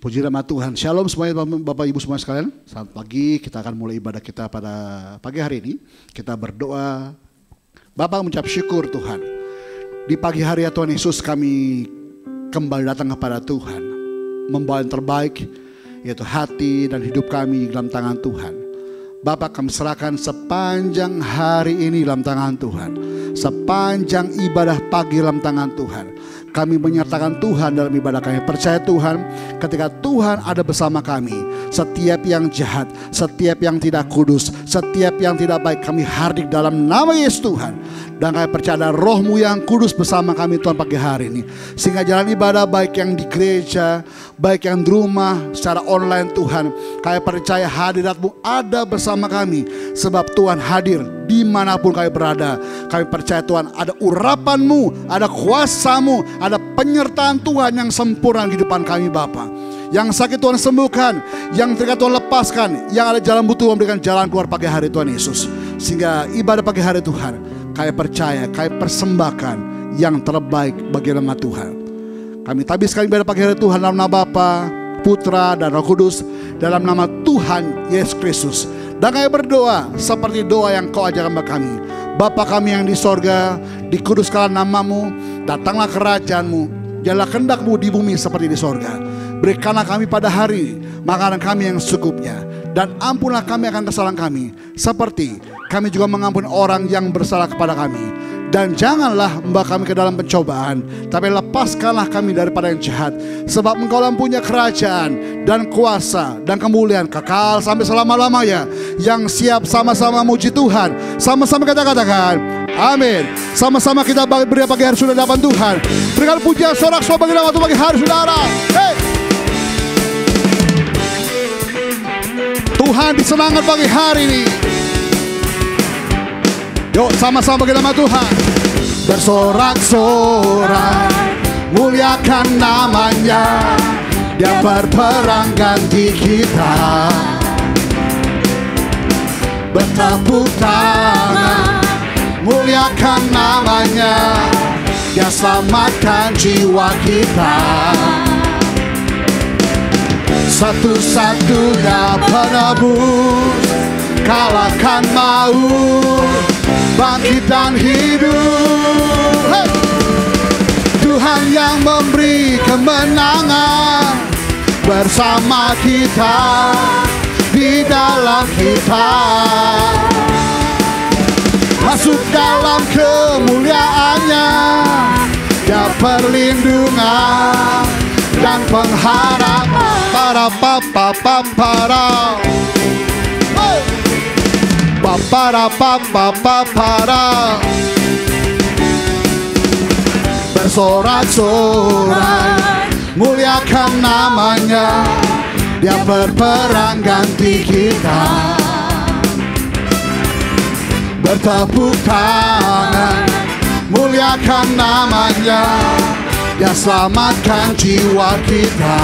Puji nama Tuhan. Shalom semuanya Bapak Ibu semua sekalian. Selamat pagi, kita akan mulai ibadah kita pada pagi hari ini. Kita berdoa. Bapak mengucap syukur Tuhan. Di pagi hari ya Tuhan Yesus, kami kembali datang kepada Tuhan. Membawa yang terbaik, yaitu hati dan hidup kami dalam tangan Tuhan. Bapak, kami serahkan sepanjang hari ini dalam tangan Tuhan. Sepanjang ibadah pagi dalam tangan Tuhan. Kami menyertakan Tuhan dalam ibadah kami. Percaya Tuhan, ketika Tuhan ada bersama kami, setiap yang jahat, setiap yang tidak kudus, setiap yang tidak baik, kami hadir dalam nama Yesus Tuhan. Dan kami percaya ada Roh-Mu yang kudus bersama kami Tuhan pagi hari ini. Sehingga jalan ibadah baik yang di gereja, baik yang di rumah, secara online Tuhan, kami percaya hadirat-Mu ada bersama kami. Sebab Tuhan hadir dimanapun kami berada. Kami percaya Tuhan ada urapan-Mu, ada kuasa-Mu, ada penyertaan Tuhan yang sempurna di depan kami Bapa. Yang sakit Tuhan sembuhkan, yang terikat Tuhan lepaskan, yang ada jalan butuh memberikan jalan keluar pagi hari Tuhan Yesus. Sehingga ibadah pagi hari Tuhan, kami percaya, kami persembahkan yang terbaik bagi nama Tuhan. Kami tabiskan ibadah pagi hari Tuhan dalam nama Bapa, Putra dan Roh Kudus, dalam nama Tuhan Yesus Kristus. Dan kami berdoa seperti doa yang Kau ajarkan kepada kami. Bapa kami yang di sorga, dikuduskanlah nama-Mu, datanglah kerajaan-Mu, jadilah kehendak-Mu di bumi seperti di sorga. Berikanlah kami pada hari makanan kami yang secukupnya, dan ampunlah kami akan kesalahan kami, seperti kami juga mengampuni orang yang bersalah kepada kami. Dan janganlah membawa kami ke dalam pencobaan, tapi lepaskanlah kami daripada yang jahat. Sebab Engkau punya kerajaan dan kuasa dan kemuliaan kekal sampai selama-lamanya. Yang siap sama-sama muji Tuhan. Sama-sama kita katakan amin. Sama-sama kita beri pagi hari sudah dapat Tuhan. Berikan pujian sorak-sorak bagi nama Tuhan pagi hari saudara. Hey! Tuhan disenangkan pagi hari ini. Yuk sama-sama bagi nama Tuhan. Bersorak-sorak muliakan namanya. Dia berperang ganti kita. Bertepuk tangan muliakan namanya. Dia selamatkan jiwa kita. Satu-satunya penebus, kalahkan maut, bangkit dan hidup. Hey! Tuhan yang memberi kemenangan bersama kita, di dalam kita. Masuk dalam kemuliaannya, Dia perlindungan dan pengharapan. Para papa para. Hey! Para papa para. Bersorak-sorak muliakan namanya. Dia berperang ganti kita. Bertepuk tangan muliakan namanya. Dia selamatkan jiwa kita.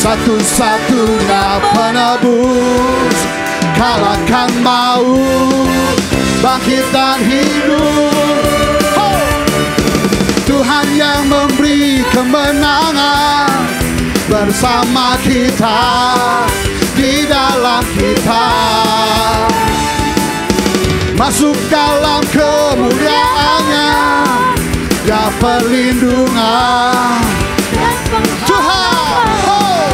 Satu-satunya penebus, kalahkan maut, bangkit dan hidup. Oh! Tuhan yang memberi kemenangan bersama kita, di dalam kita. Masuk dalam kemuliaannya, Dia perlindungan Tuhan. Oh!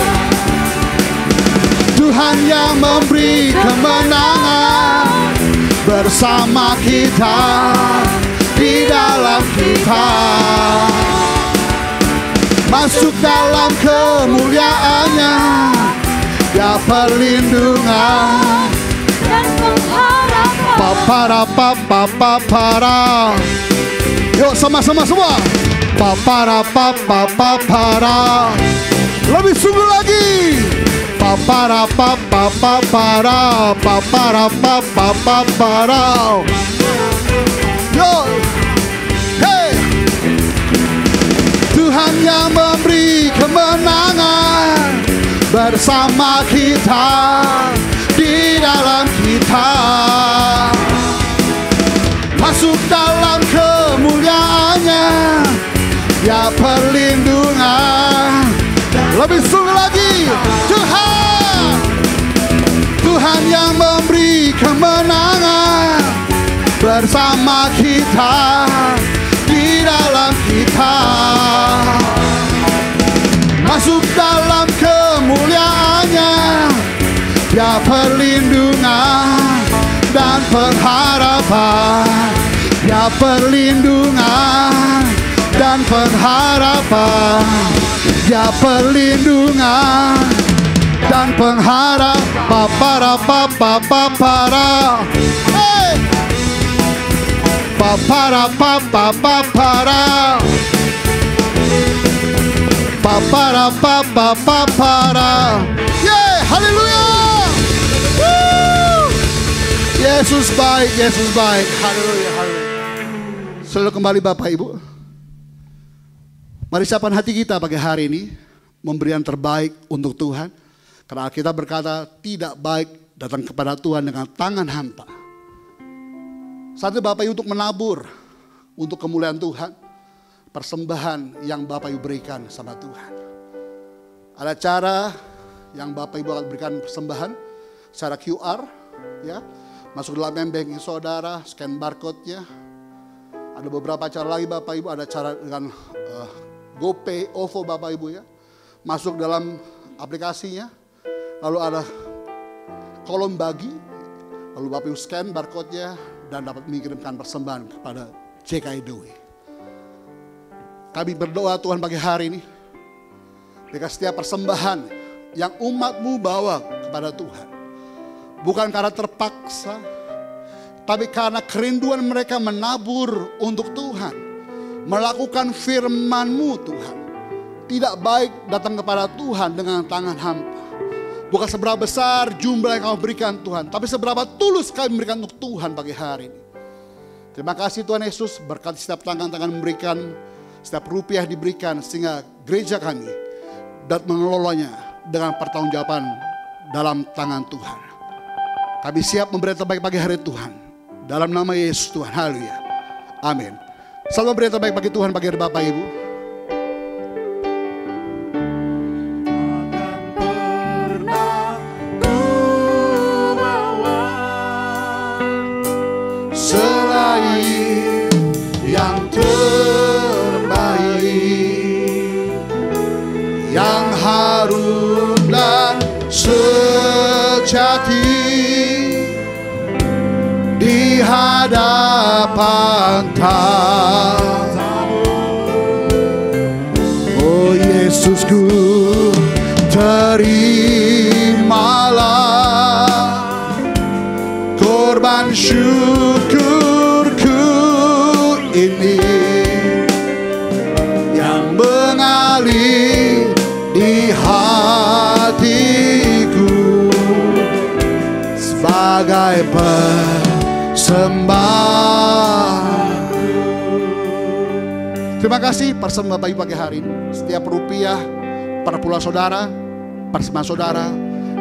Tuhan yang memberi kemenangan bersama kita, di dalam kita. Masuk dalam kemuliaannya, Dia perlindungan dan pengharapan. Para. Yuk sama-sama semua. Para. Lebih sungguh lagi. para pa pa pa para pa para pa pa pa para. Yo, hey, Tuhan yang memberi kemenangan bersama kita, di dalam kita, masuk dalam kemuliaannya, ya perlindungan. Lebih sungguh lagi, Tuhan yang memberi kemenangan bersama kita, di dalam kita, masuk dalam kemuliaannya, ya perlindungan dan pengharapan, ya perlindungan dan pengharapan, ya perlindungan dan pengharapan. Para para para, hey, para para para, yeah, haleluya. Yesus baik, Yesus baik, haleluya, haleluya. Selalu kembali Bapak Ibu. Mari siapkan hati kita pagi hari ini, memberi yang terbaik untuk Tuhan. Karena kita berkata tidak baik datang kepada Tuhan dengan tangan hampa. Saatnya Bapak Ibu untuk menabur untuk kemuliaan Tuhan, persembahan yang Bapak Ibu berikan sama Tuhan. Ada cara yang Bapak Ibu akan berikan persembahan secara QR, ya, masuk dalam banking saudara, scan barcode-nya. Ada beberapa cara lagi Bapak Ibu, ada cara dengan GoPay, OVO Bapak Ibu ya, masuk dalam aplikasinya. Lalu ada kolom bagi, lalu Bapak Ibu scan barcode-nya dan dapat mengirimkan persembahan kepada JKI Doi. Kami berdoa Tuhan pagi hari ini, jika setiap persembahan yang umat-Mu bawa kepada Tuhan, bukan karena terpaksa, tapi karena kerinduan mereka menabur untuk Tuhan, melakukan firman-Mu Tuhan. Tidak baik datang kepada Tuhan dengan tangan hampa. Bukan seberapa besar jumlah yang Kau berikan Tuhan, tapi seberapa tulus kami memberikan untuk Tuhan pagi hari ini. Terima kasih Tuhan Yesus, berkati setiap tangan-tangan memberikan, setiap rupiah diberikan, sehingga gereja kami dapat mengelolanya dengan pertanggungjawaban dalam tangan Tuhan. Kami siap memberi yang terbaik pagi hari Tuhan, dalam nama Yesus Tuhan, haleluya, amin. Selalu memberi yang terbaik bagi Tuhan pagi hari Bapak Ibu. Selain yang terbaik, yang harum dan sejati di hadapan tamu. Oh Yesusku, terimalah korban syukurku ini yang mengalir di hatiku sebagai persembahan. Terima kasih persembahan Bapak Ibu pagi hari ini. Setiap rupiah perpuluhan saudara, persembahan saudara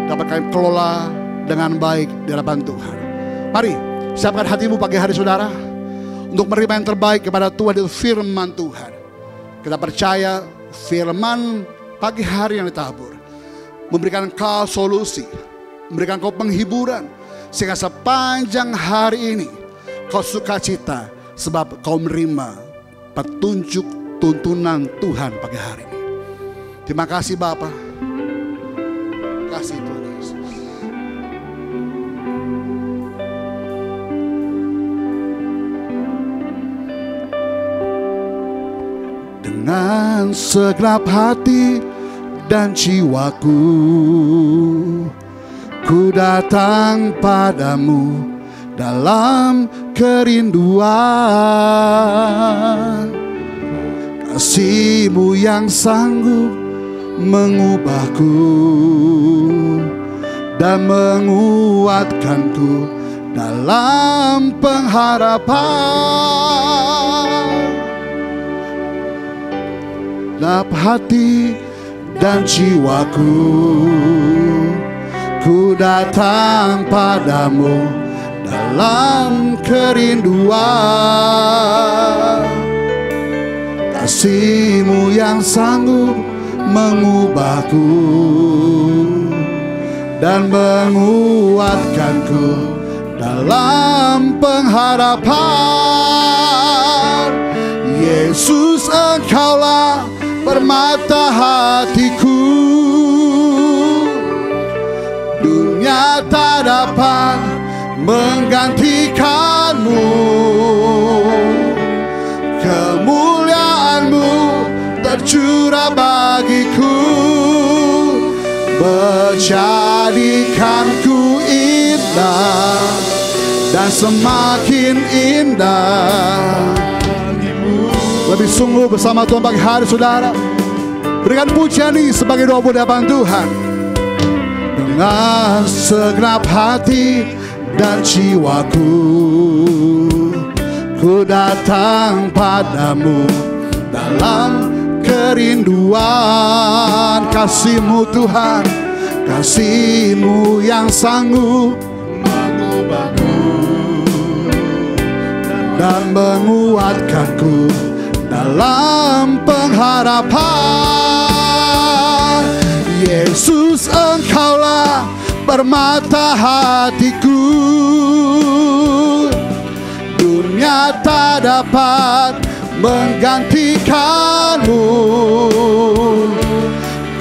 dapat kami kelola dengan baik di hadapan Tuhan. Mari siapkan hatimu pagi hari saudara untuk menerima yang terbaik kepada Tuhan, itu firman Tuhan. Kita percaya firman pagi hari yang ditabur memberikan kau solusi, memberikan kau penghiburan, sehingga sepanjang hari ini kau sukacita sebab kau menerima petunjuk tuntunan Tuhan pagi hari ini. Terima kasih Bapa, kasih Tuhan Yesus. Dengan segenap hati dan jiwaku, ku datang padamu dalam kerinduan. Kasih-Mu yang sanggup mengubahku dan menguatkanku dalam pengharapan. Dalam hati dan jiwaku, ku datang padamu dalam kerinduan. Kasih-Mu yang sanggup mengubahku dan menguatkanku dalam pengharapan. Yesus, Engkaulah permata hatiku, dunia tak dapat menggantikan-Mu. Kemuliaan-Mu tercurah bagiku, menjadikanku indah dan semakin indah. Lebih sungguh bersama Tuhan pagi hari, saudara. Berikan pujian ini sebagai doa buat hadapan Tuhan. Dengan segenap hati dan jiwaku, ku datang padamu dalam kerinduan. Kasih-Mu Tuhan, kasih-Mu yang sanggup mengubahku dan menguatkanku dalam pengharapan. Yesus, Engkaulah permata hatiku, dunia tak dapat menggantikan-Mu.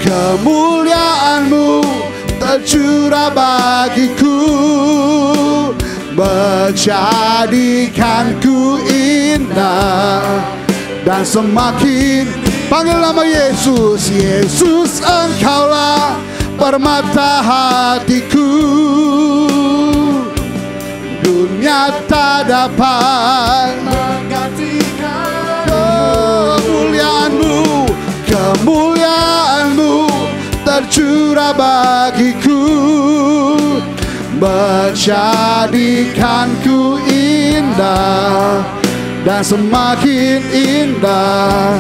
Kemuliaan-Mu tercurah bagiku, menjadikanku indah dan semakin. Panggil nama Yesus. Yesus, Engkaulah permata hatiku, dunia tak dapat menggantikan. Kemuliaan-Mu, kemuliaan-Mu tercurah bagiku, menjadikanku indah dan semakin indah.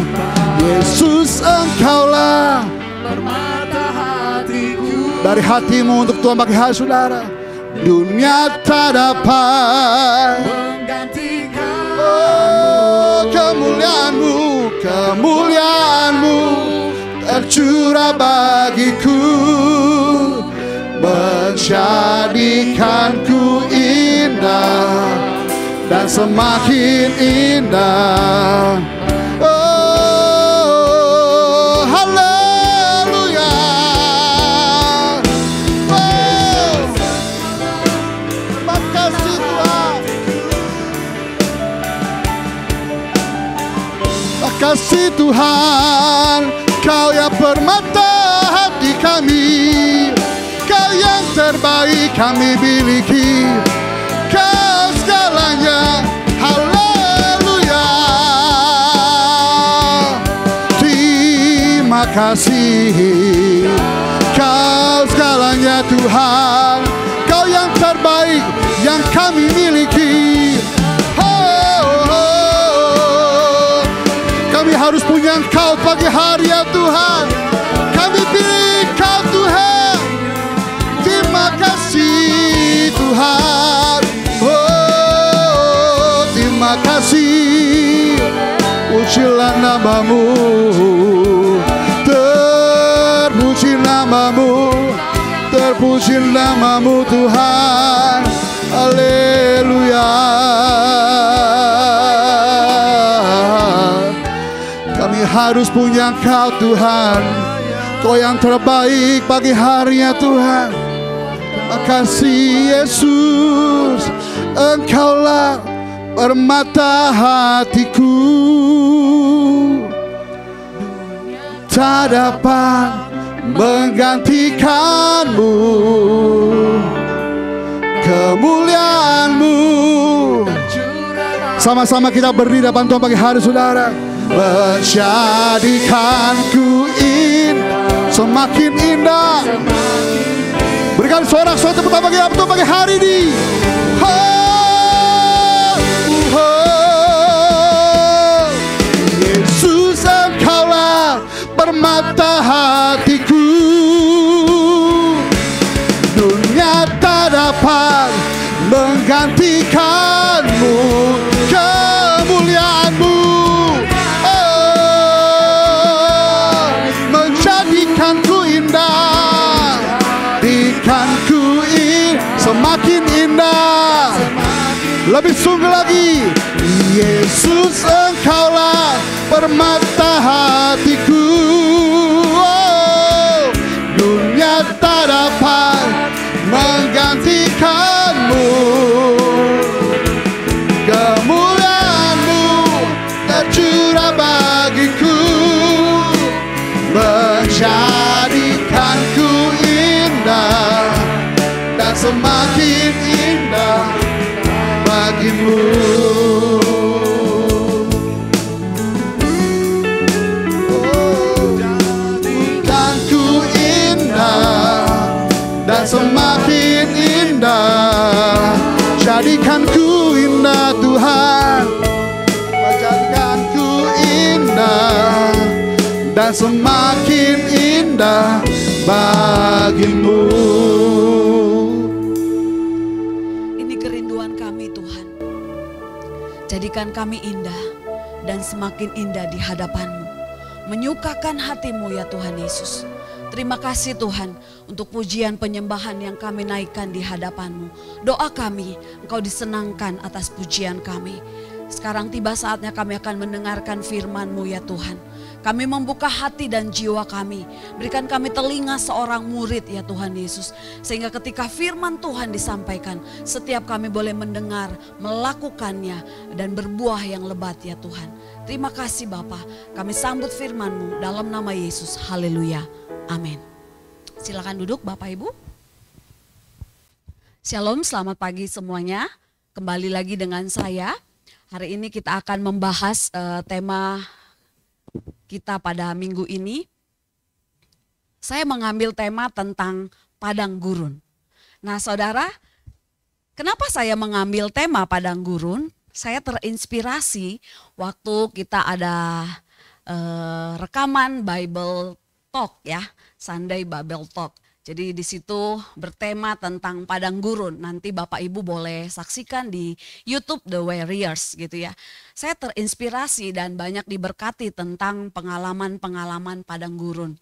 Yesus, Engkaulah permata hatiku. Dari hatimu untuk Tuhan pagi hari, saudara. Dunia tak dapat menggantikan. Oh, kemuliaan-Mu, kemuliaan-Mu tercurah bagiku, menjadikanku indah dan semakin indah. Oh, haleluya. Oh, makasih Tuhan, makasih Tuhan. Kau yang permata hati kami, Kau yang terbaik kami miliki. Kau segalanya, haleluya. Terima kasih, Kau segalanya Tuhan. Kau yang terbaik yang kami miliki. Oh, oh. Kami harus punya Engkau pagi hari ya Tuhan. Kami pilih Kau Tuhan. Terima kasih Tuhan. Oh, terima kasih. Pujilah nama-Mu, terpuji nama-Mu, terpuji nama-Mu Tuhan. Haleluya. Kami harus punya Engkau Tuhan. Kau yang terbaik pagi hari ya Tuhan. Makasih Yesus, Engkaulah permata hatiku, tak dapat menggantikan-Mu. Kemuliaan-Mu. Sama-sama kita berdiri depan Tuhan pagi hari, saudara. Menjadikanku indah, semakin indah. Berikan Berikan sorak-sorai tepuk tangan bagi Tuhan pagi hari ini. Yesus, Engkaulah permata hatiku. Dunia tak dapat menggantikanmu, kemuliaanmu, menjadikanku indah, jadikanku semakin indah, lebih sungguh lagi. Yesus, Engkaulah permata hatiku. Dunia tak dapat menggantikanmu, kemuliaanmu tercurah bagiku, menjadikanku indah dan semakin indah bagimu. Jadikanku indah dan semakin indah, jadikanku indah Tuhan, jadikanku indah dan semakin indah bagimu. Ini kerinduan kami Tuhan, jadikan kami indah dan semakin indah di hadapan-Mu, menyukakan hati-Mu ya Tuhan Yesus. Terima kasih Tuhan untuk pujian penyembahan yang kami naikkan di hadapan-Mu. Doa kami, Engkau disenangkan atas pujian kami. Sekarang tiba saatnya kami akan mendengarkan firman-Mu ya Tuhan. Kami membuka hati dan jiwa kami. Berikan kami telinga seorang murid ya Tuhan Yesus. Sehingga ketika firman Tuhan disampaikan, setiap kami boleh mendengar, melakukannya, dan berbuah yang lebat ya Tuhan. Terima kasih Bapa. Kami sambut firman-Mu dalam nama Yesus. Haleluya. Amin. Silakan duduk Bapak Ibu. Shalom, selamat pagi semuanya. Kembali lagi dengan saya. Hari ini kita akan membahas tema kita pada minggu ini. Saya mengambil tema tentang padang gurun. Nah saudara, kenapa saya mengambil tema padang gurun? Saya terinspirasi waktu kita ada rekaman Bible Talk ya, Sunday Bible Talk. Jadi di situ bertema tentang padang gurun. Nanti Bapak Ibu boleh saksikan di YouTube The Warriors gitu ya. Saya terinspirasi dan banyak diberkati tentang pengalaman-pengalaman padang gurun.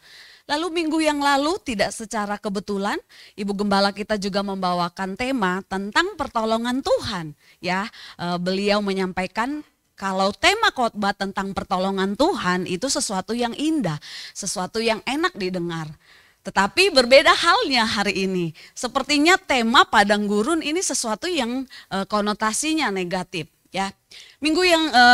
Lalu minggu yang lalu tidak secara kebetulan Ibu Gembala kita juga membawakan tema tentang pertolongan Tuhan ya. Beliau menyampaikan kalau tema khotbah tentang pertolongan Tuhan itu sesuatu yang indah, sesuatu yang enak didengar. Tetapi berbeda halnya hari ini. Sepertinya tema padang gurun ini sesuatu yang konotasinya negatif ya.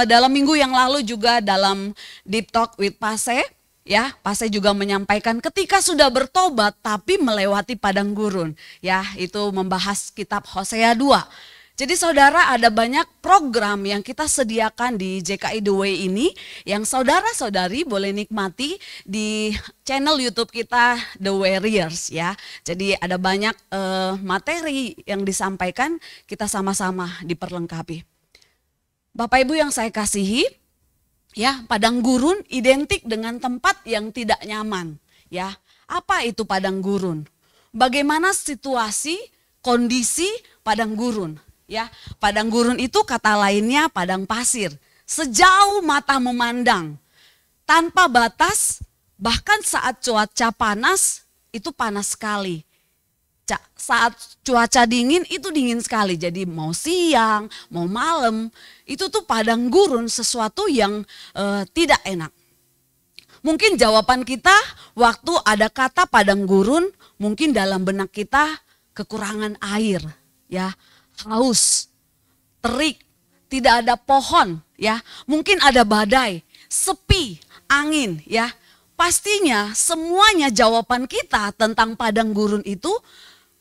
Dalam minggu yang lalu juga dalam Deep Talk with Pase ya, Pase juga menyampaikan ketika sudah bertobat tapi melewati padang gurun ya, itu membahas kitab Hosea 2. Jadi saudara, ada banyak program yang kita sediakan di JKI The Way ini yang saudara-saudari boleh nikmati di channel YouTube kita The Warriors ya. Jadi ada banyak materi yang disampaikan, kita sama-sama diperlengkapi. Bapak Ibu yang saya kasihi, ya, padang gurun identik dengan tempat yang tidak nyaman ya. Apa itu padang gurun? Bagaimana situasi, kondisi padang gurun? Ya, padang gurun itu kata lainnya padang pasir, sejauh mata memandang, tanpa batas, bahkan saat cuaca panas itu panas sekali. Saat cuaca dingin itu dingin sekali, jadi mau siang, mau malam, itu tuh padang gurun sesuatu yang tidak enak. Mungkin jawaban kita waktu ada kata padang gurun, mungkin dalam benak kita kekurangan air ya. Haus, terik, tidak ada pohon ya, mungkin ada badai, sepi, angin ya. Pastinya semuanya jawaban kita tentang padang gurun itu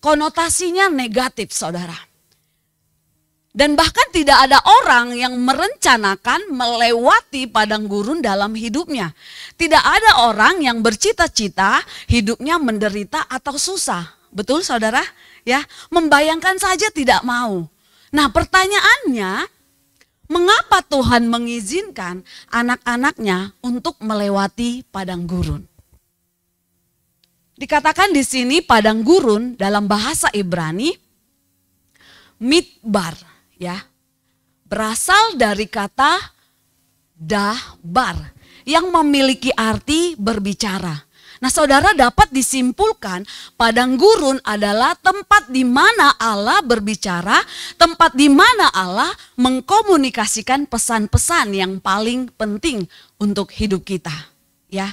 konotasinya negatif saudara. Dan bahkan tidak ada orang yang merencanakan melewati padang gurun dalam hidupnya. Tidak ada orang yang bercita-cita hidupnya menderita atau susah. Betul saudara? Ya, membayangkan saja tidak mau. Nah, pertanyaannya, mengapa Tuhan mengizinkan anak-anaknya untuk melewati padang gurun? Dikatakan di sini padang gurun dalam bahasa Ibrani midbar, ya. Berasal dari kata dahbar yang memiliki arti berbicara. Nah, saudara, dapat disimpulkan padang gurun adalah tempat di mana Allah berbicara, tempat di mana Allah mengkomunikasikan pesan-pesan yang paling penting untuk hidup kita, ya.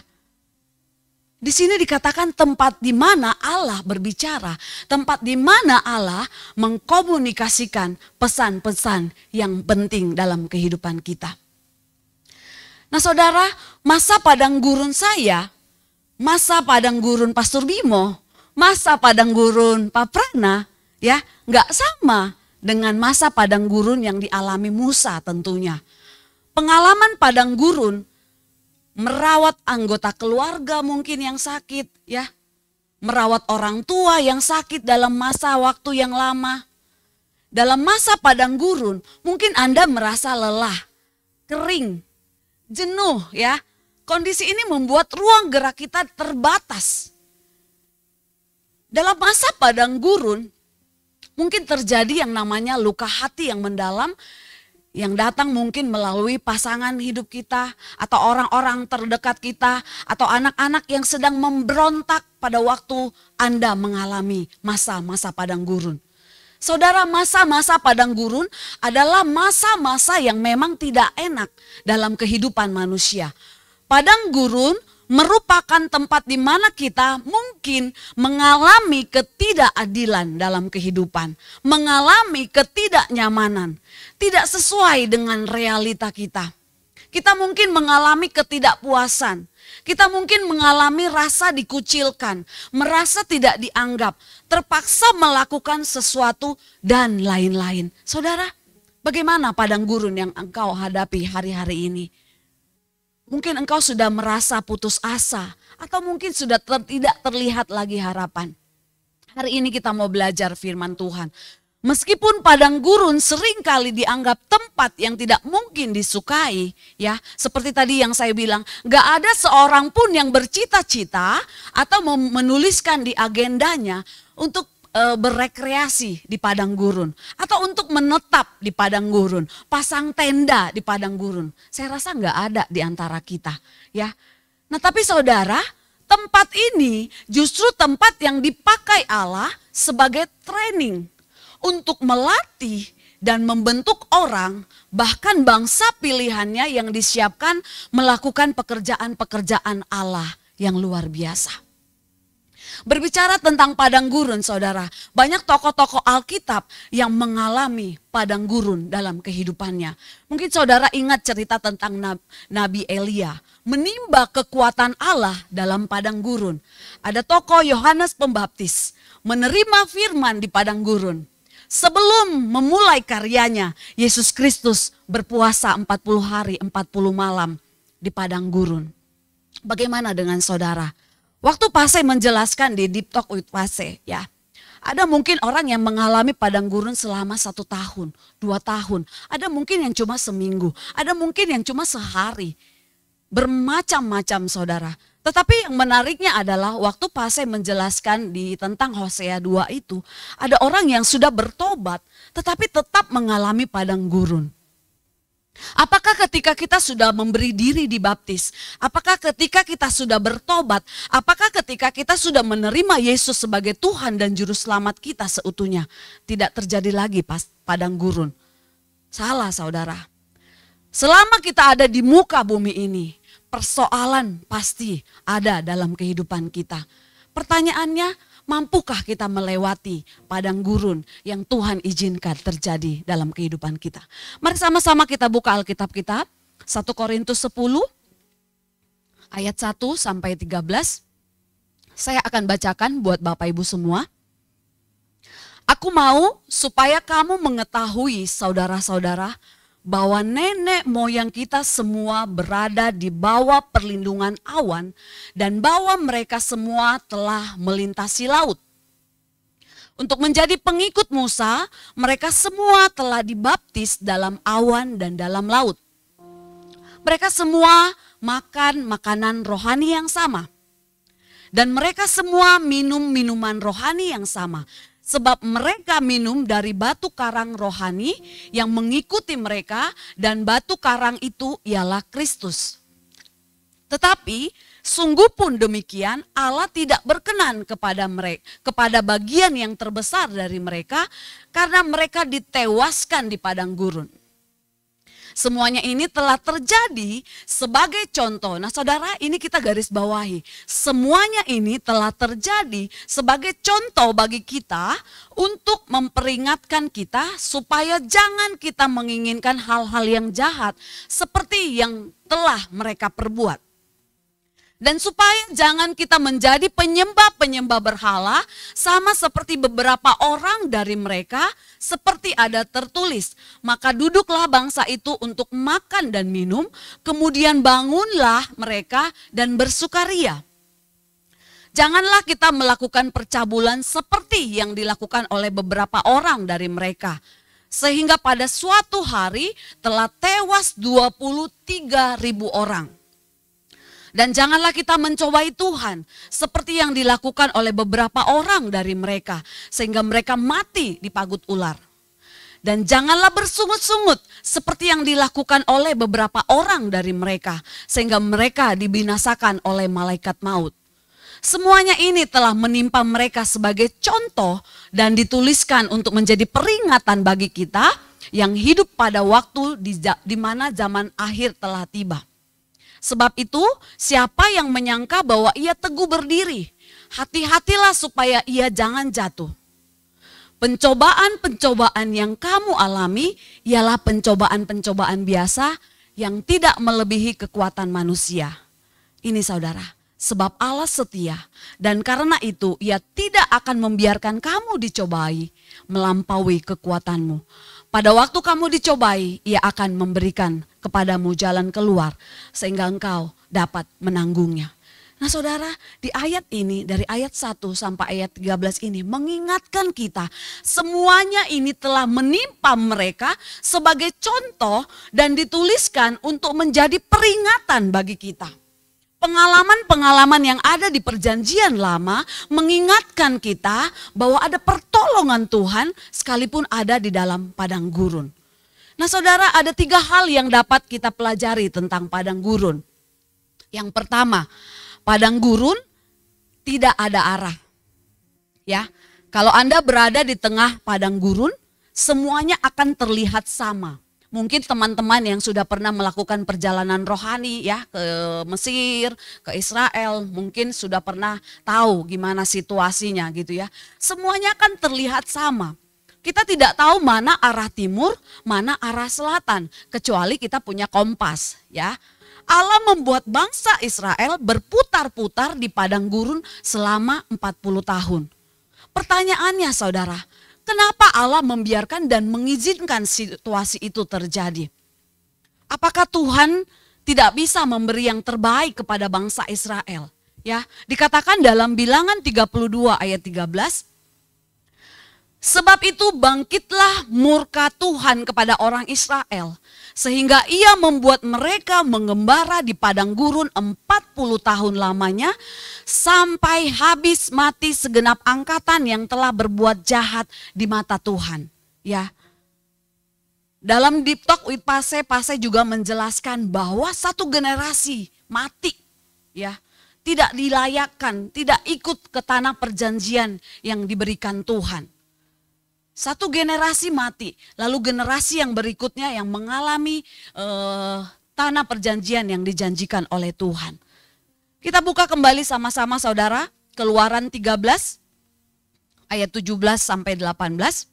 Di sini dikatakan tempat di mana Allah berbicara, tempat di mana Allah mengkomunikasikan pesan-pesan yang penting dalam kehidupan kita. Nah, saudara, masa padang gurun saya, masa padang gurun Pastor Bimo, masa padang gurun Pak Prana, ya, nggak sama dengan masa padang gurun yang dialami Musa tentunya. Pengalaman padang gurun, merawat anggota keluarga mungkin yang sakit, ya, merawat orang tua yang sakit dalam masa waktu yang lama. Dalam masa padang gurun, mungkin Anda merasa lelah, kering, jenuh, ya. Kondisi ini membuat ruang gerak kita terbatas. Dalam masa padang gurun, mungkin terjadi yang namanya luka hati yang mendalam, yang datang mungkin melalui pasangan hidup kita, atau orang-orang terdekat kita, atau anak-anak yang sedang memberontak pada waktu Anda mengalami masa-masa padang gurun. Saudara, masa-masa padang gurun adalah masa-masa yang memang tidak enak dalam kehidupan manusia. Padang gurun merupakan tempat di mana kita mungkin mengalami ketidakadilan dalam kehidupan, mengalami ketidaknyamanan, tidak sesuai dengan realita kita. Kita mungkin mengalami ketidakpuasan, kita mungkin mengalami rasa dikucilkan, merasa tidak dianggap, terpaksa melakukan sesuatu dan lain-lain. Saudara, bagaimana padang gurun yang engkau hadapi hari-hari ini? Mungkin engkau sudah merasa putus asa, atau mungkin sudah tidak terlihat lagi harapan. Hari ini kita mau belajar firman Tuhan. Meskipun padang gurun seringkali dianggap tempat yang tidak mungkin disukai, ya, seperti tadi yang saya bilang, gak ada seorang pun yang bercita-cita atau menuliskan di agendanya untuk berrekreasi di padang gurun, atau untuk menetap di padang gurun, pasang tenda di padang gurun. Saya rasa nggak ada di antara kita, ya. Nah, tapi saudara, tempat ini justru tempat yang dipakai Allah sebagai training untuk melatih dan membentuk orang, bahkan bangsa pilihannya yang disiapkan melakukan pekerjaan-pekerjaan Allah yang luar biasa. Berbicara tentang padang gurun, saudara, banyak tokoh-tokoh Alkitab yang mengalami padang gurun dalam kehidupannya. Mungkin saudara ingat cerita tentang Nabi Elia, menimba kekuatan Allah dalam padang gurun. Ada tokoh Yohanes Pembaptis, menerima firman di padang gurun. Sebelum memulai karyanya, Yesus Kristus berpuasa 40 hari, 40 malam di padang gurun. Bagaimana dengan saudara? Waktu Pase menjelaskan di Deep Talk with Pase, ya, ada mungkin orang yang mengalami padang gurun selama 1 tahun, 2 tahun. Ada mungkin yang cuma seminggu, ada mungkin yang cuma sehari. Bermacam-macam saudara. Tetapi yang menariknya adalah waktu Pase menjelaskan tentang Hosea 2 itu, ada orang yang sudah bertobat tetapi tetap mengalami padang gurun. Apakah ketika kita sudah memberi diri dibaptis? Apakah ketika kita sudah bertobat? Apakah ketika kita sudah menerima Yesus sebagai Tuhan dan Juru Selamat kita seutuhnya? Tidak terjadi lagi padang gurun. Salah saudara. Selama kita ada di muka bumi ini, persoalan pasti ada dalam kehidupan kita. Pertanyaannya, mampukah kita melewati padang gurun yang Tuhan izinkan terjadi dalam kehidupan kita? Mari sama-sama kita buka Alkitab kita, 1 Korintus 10 ayat 1 sampai 13. Saya akan bacakan buat Bapak Ibu semua. Aku mau supaya kamu mengetahui saudara-saudara bahwa nenek moyang kita semua berada di bawah perlindungan awan dan bahwa mereka semua telah melintasi laut. Untuk menjadi pengikut Musa, mereka semua telah dibaptis dalam awan dan dalam laut. Mereka semua makan makanan rohani yang sama. Dan mereka semua minum minuman rohani yang sama. Sebab mereka minum dari batu karang rohani yang mengikuti mereka, dan batu karang itu ialah Kristus. Tetapi sungguh pun demikian, Allah tidak berkenan kepada bagian yang terbesar dari mereka, karena mereka ditewaskan di padang gurun. Semuanya ini telah terjadi sebagai contoh. Nah saudara, ini kita garis bawahi. Semuanya ini telah terjadi sebagai contoh bagi kita untuk memperingatkan kita supaya jangan kita menginginkan hal-hal yang jahat seperti yang telah mereka perbuat. Dan supaya jangan kita menjadi penyembah-penyembah berhala sama seperti beberapa orang dari mereka, seperti ada tertulis. Maka duduklah bangsa itu untuk makan dan minum, kemudian bangunlah mereka dan bersukaria. Janganlah kita melakukan percabulan seperti yang dilakukan oleh beberapa orang dari mereka. Sehingga pada suatu hari telah tewas 23.000 orang. Dan janganlah kita mencobai Tuhan seperti yang dilakukan oleh beberapa orang dari mereka, sehingga mereka mati di pagut ular. Dan janganlah bersungut-sungut seperti yang dilakukan oleh beberapa orang dari mereka, sehingga mereka dibinasakan oleh malaikat maut. Semuanya ini telah menimpa mereka sebagai contoh dan dituliskan untuk menjadi peringatan bagi kita yang hidup pada waktu di mana zaman akhir telah tiba. Sebab itu, siapa yang menyangka bahwa ia teguh berdiri, hati-hatilah supaya ia jangan jatuh. Pencobaan-pencobaan yang kamu alami ialah pencobaan-pencobaan biasa yang tidak melebihi kekuatan manusia. Ini saudara, sebab Allah setia dan karena itu ia tidak akan membiarkan kamu dicobai melampaui kekuatanmu. Pada waktu kamu dicobai, ia akan memberikan kepadamu jalan keluar sehingga engkau dapat menanggungnya. Nah saudara, di ayat ini dari ayat 1 sampai ayat 13 ini mengingatkan kita semuanya ini telah menimpa mereka sebagai contoh dan dituliskan untuk menjadi peringatan bagi kita. Pengalaman-pengalaman yang ada di perjanjian lama mengingatkan kita bahwa ada pertolongan Tuhan sekalipun ada di dalam padang gurun. Nah saudara, ada 3 hal yang dapat kita pelajari tentang padang gurun. Yang pertama, padang gurun tidak ada arah. Ya, kalau Anda berada di tengah padang gurun, semuanya akan terlihat sama. Mungkin teman-teman yang sudah pernah melakukan perjalanan rohani ya ke Mesir, ke Israel, mungkin sudah pernah tahu gimana situasinya gitu ya. Semuanya akan terlihat sama. Kita tidak tahu mana arah timur, mana arah selatan, kecuali kita punya kompas ya. Allah membuat bangsa Israel berputar-putar di padang gurun selama 40 tahun. Pertanyaannya saudara, kenapa Allah membiarkan dan mengizinkan situasi itu terjadi? Apakah Tuhan tidak bisa memberi yang terbaik kepada bangsa Israel? Ya, dikatakan dalam Bilangan 32 ayat 13, sebab itu bangkitlah murka Tuhan kepada orang Israel, sehingga ia membuat mereka mengembara di padang gurun 40 tahun lamanya, sampai habis mati segenap angkatan yang telah berbuat jahat di mata Tuhan. Ya, dalam Deep Talk with Pase juga menjelaskan bahwa satu generasi mati, ya, tidak dilayakkan, tidak ikut ke tanah perjanjian yang diberikan Tuhan. Satu generasi mati, lalu generasi yang berikutnya yang mengalami tanah perjanjian yang dijanjikan oleh Tuhan. Kita buka kembali sama-sama saudara, Keluaran 13 ayat 17 sampai 18.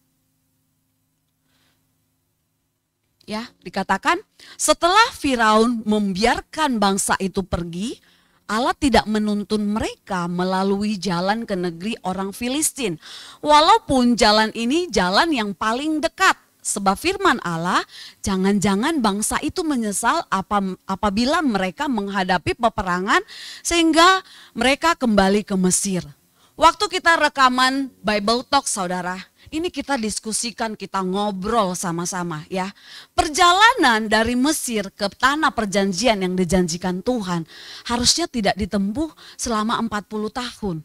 Ya, dikatakan setelah Firaun membiarkan bangsa itu pergi, Allah tidak menuntun mereka melalui jalan ke negeri orang Filistin. Walaupun jalan ini jalan yang paling dekat. Sebab firman Allah, jangan-jangan bangsa itu menyesal apabila mereka menghadapi peperangan sehingga mereka kembali ke Mesir. Waktu kita rekaman Bible Talk saudara, ini kita diskusikan, kita ngobrol sama-sama ya. Perjalanan dari Mesir ke tanah perjanjian yang dijanjikan Tuhan harusnya tidak ditempuh selama 40 tahun.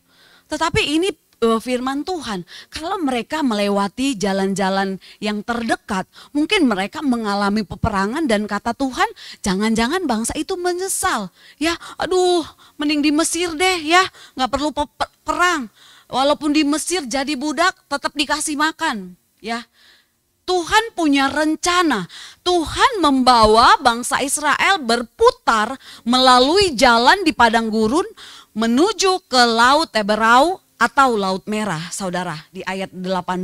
Tetapi ini firman Tuhan, kalau mereka melewati jalan-jalan yang terdekat, mungkin mereka mengalami peperangan dan kata Tuhan, jangan-jangan bangsa itu menyesal. Ya, aduh, mending di Mesir deh ya, nggak perlu perang. Walaupun di Mesir jadi budak, tetap dikasih makan. Ya, Tuhan punya rencana. Tuhan membawa bangsa Israel berputar melalui jalan di padang gurun menuju ke Laut Teberau atau Laut Merah, saudara, di ayat 18.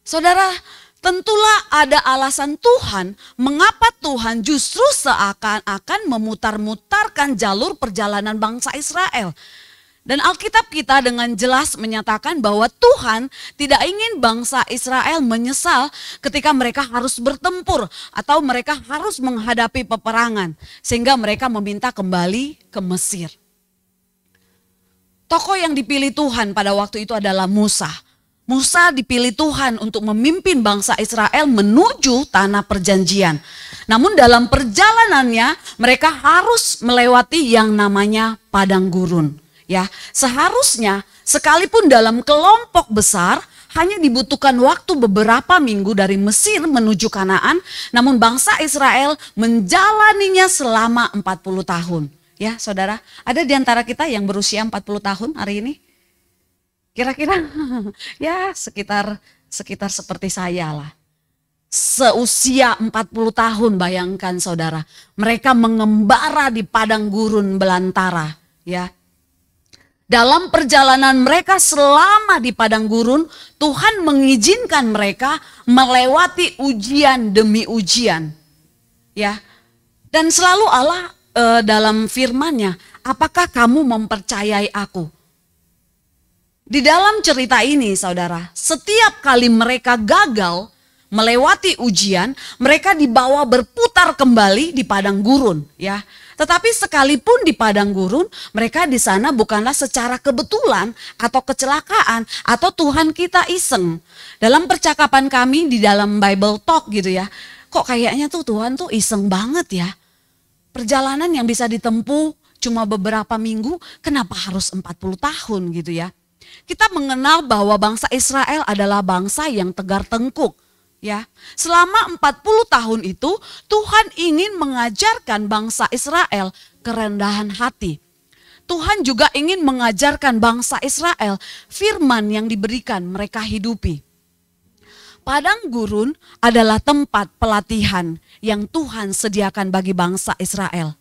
Saudara, tentulah ada alasan Tuhan mengapa Tuhan justru seakan-akan memutar-mutarkan jalur perjalanan bangsa Israel. Dan Alkitab kita dengan jelas menyatakan bahwa Tuhan tidak ingin bangsa Israel menyesal ketika mereka harus bertempur atau mereka harus menghadapi peperangan. Sehingga mereka meminta kembali ke Mesir. Tokoh yang dipilih Tuhan pada waktu itu adalah Musa. Musa dipilih Tuhan untuk memimpin bangsa Israel menuju tanah perjanjian. Namun dalam perjalanannya mereka harus melewati yang namanya padang gurun. Ya, seharusnya sekalipun dalam kelompok besar hanya dibutuhkan waktu beberapa minggu dari Mesir menuju Kanaan, namun bangsa Israel menjalaninya selama 40 tahun. Ya, saudara, ada di antara kita yang berusia 40 tahun hari ini? Kira-kira ya sekitar seperti saya lah. Seusia 40 tahun bayangkan saudara. Mereka mengembara di padang gurun belantara. Ya. Dalam perjalanan mereka selama di padang gurun, Tuhan mengizinkan mereka melewati ujian demi ujian. Ya. Dan selalu Allah dalam firman-Nya, apakah kamu mempercayai aku? Di dalam cerita ini saudara, setiap kali mereka gagal melewati ujian, mereka dibawa berputar kembali di padang gurun, ya. Tetapi sekalipun di padang gurun, mereka di sana bukanlah secara kebetulan atau kecelakaan atau Tuhan kita iseng. Dalam percakapan kami di dalam Bible Talk gitu ya, kok kayaknya tuh Tuhan tuh iseng banget ya. Perjalanan yang bisa ditempuh cuma beberapa minggu, kenapa harus 40 tahun gitu ya. Kita mengenal bahwa bangsa Israel adalah bangsa yang tegar tengkuk. Ya, selama 40 tahun itu Tuhan ingin mengajarkan bangsa Israel kerendahan hati. Tuhan juga ingin mengajarkan bangsa Israel firman yang diberikan mereka hidupi. Padang gurun adalah tempat pelatihan yang Tuhan sediakan bagi bangsa Israel.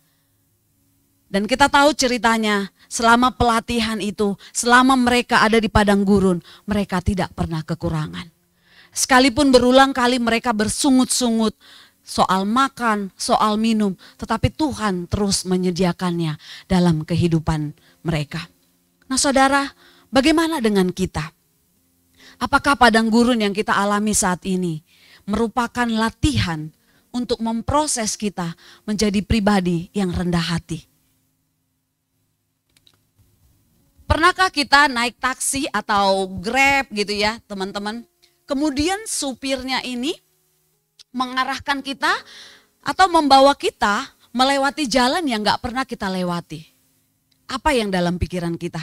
Dan kita tahu ceritanya, selama pelatihan itu, selama mereka ada di padang gurun, mereka tidak pernah kekurangan. Sekalipun berulang kali mereka bersungut-sungut soal makan, soal minum, tetapi Tuhan terus menyediakannya dalam kehidupan mereka. Nah saudara, bagaimana dengan kita? Apakah padang gurun yang kita alami saat ini merupakan latihan untuk memproses kita menjadi pribadi yang rendah hati? Pernahkah kita naik taksi atau Grab gitu ya teman-teman? Kemudian supirnya ini mengarahkan kita atau membawa kita melewati jalan yang gak pernah kita lewati. Apa yang dalam pikiran kita?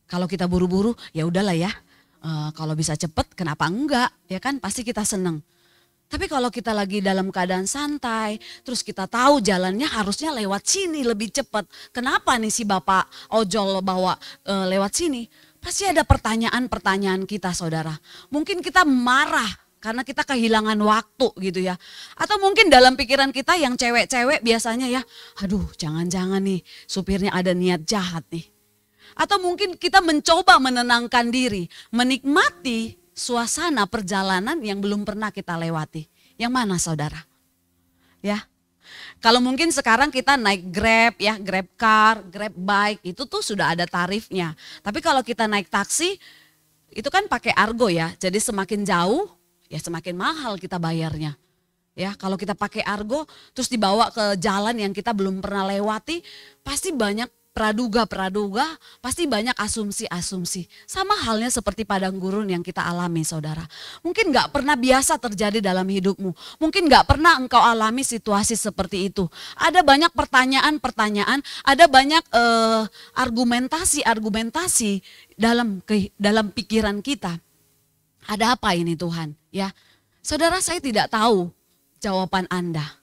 Kalau kita buru-buru ya udahlah ya. Kalau bisa cepet kenapa enggak, ya kan pasti kita seneng. Tapi kalau kita lagi dalam keadaan santai, terus kita tahu jalannya harusnya lewat sini lebih cepat. Kenapa nih si bapak ojol bawa lewat sini? Pasti ada pertanyaan-pertanyaan kita saudara. Mungkin kita marah karena kita kehilangan waktu gitu ya. Atau mungkin dalam pikiran kita yang cewek-cewek biasanya ya, aduh jangan-jangan nih supirnya ada niat jahat nih. Atau mungkin kita mencoba menenangkan diri, menikmati suasana perjalanan yang belum pernah kita lewati. Yang mana saudara? Ya, kalau mungkin sekarang kita naik Grab ya, Grab car, Grab bike itu tuh sudah ada tarifnya. Tapi kalau kita naik taksi itu kan pakai argo ya, jadi semakin jauh ya semakin mahal kita bayarnya. Ya, kalau kita pakai argo terus dibawa ke jalan yang kita belum pernah lewati, pasti banyak praduga-praduga, pasti banyak asumsi-asumsi. Sama halnya seperti padang gurun yang kita alami, saudara. Mungkin gak pernah biasa terjadi dalam hidupmu. Mungkin gak pernah engkau alami situasi seperti itu. Ada banyak pertanyaan-pertanyaan, ada banyak argumentasi-argumentasi dalam pikiran kita. Ada apa ini Tuhan? Ya, saudara, saya tidak tahu jawaban Anda.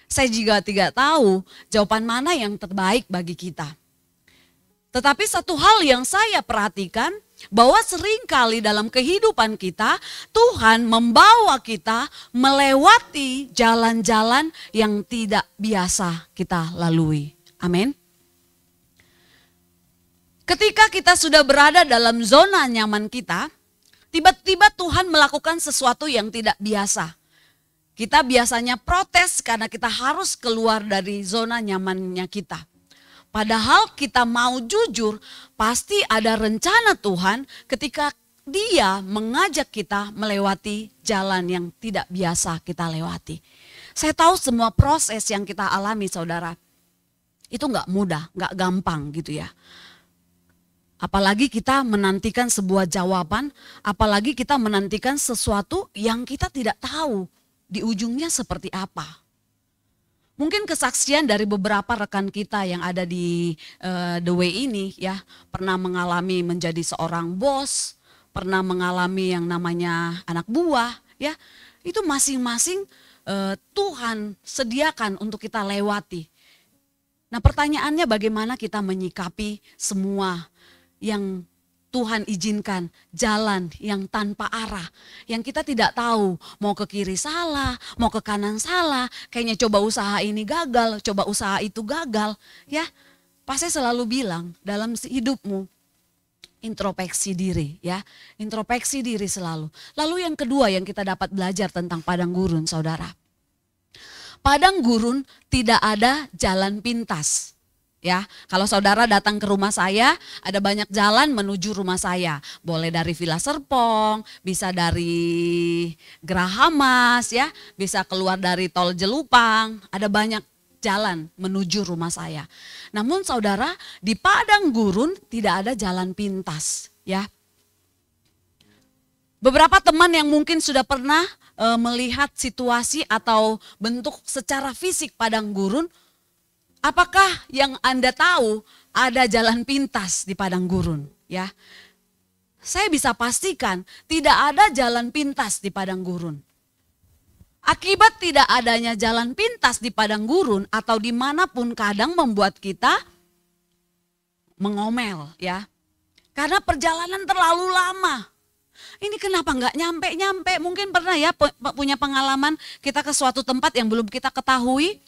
Saya juga tidak tahu jawaban mana yang terbaik bagi kita. Tetapi satu hal yang saya perhatikan, bahwa seringkali dalam kehidupan kita, Tuhan membawa kita melewati jalan-jalan yang tidak biasa kita lalui. Amin. Ketika kita sudah berada dalam zona nyaman kita, tiba-tiba Tuhan melakukan sesuatu yang tidak biasa. Kita biasanya protes karena kita harus keluar dari zona nyamannya kita. Padahal kita mau jujur, pasti ada rencana Tuhan ketika Dia mengajak kita melewati jalan yang tidak biasa kita lewati. Saya tahu semua proses yang kita alami, saudara, itu gak mudah, gak gampang gitu ya. Apalagi kita menantikan sebuah jawaban, apalagi kita menantikan sesuatu yang kita tidak tahu di ujungnya seperti apa. Mungkin kesaksian dari beberapa rekan kita yang ada di The Way ini ya, pernah mengalami menjadi seorang bos, pernah mengalami yang namanya anak buah ya. Itu masing-masing Tuhan sediakan untuk kita lewati. Nah, pertanyaannya bagaimana kita menyikapi semua yang Tuhan izinkan, jalan yang tanpa arah, yang kita tidak tahu mau ke kiri salah, mau ke kanan salah, kayaknya coba usaha ini gagal, coba usaha itu gagal, ya. Pasti selalu bilang dalam hidupmu, introspeksi diri ya, introspeksi diri selalu. Lalu yang kedua yang kita dapat belajar tentang padang gurun, saudara. Padang gurun tidak ada jalan pintas. Ya, kalau saudara datang ke rumah saya, ada banyak jalan menuju rumah saya. Boleh dari Villa Serpong, bisa dari Geraha Mas, ya, bisa keluar dari Tol Jelupang. Ada banyak jalan menuju rumah saya. Namun saudara, di padang gurun tidak ada jalan pintas, ya. Beberapa teman yang mungkin sudah pernah melihat situasi atau bentuk secara fisik padang gurun, apakah yang Anda tahu ada jalan pintas di padang gurun? Ya, saya bisa pastikan tidak ada jalan pintas di padang gurun. Akibat tidak adanya jalan pintas di padang gurun atau dimanapun kadang membuat kita mengomel ya. Karena perjalanan terlalu lama. Ini kenapa nggak nyampe-nyampe? Mungkin pernah ya punya pengalaman kita ke suatu tempat yang belum kita ketahui.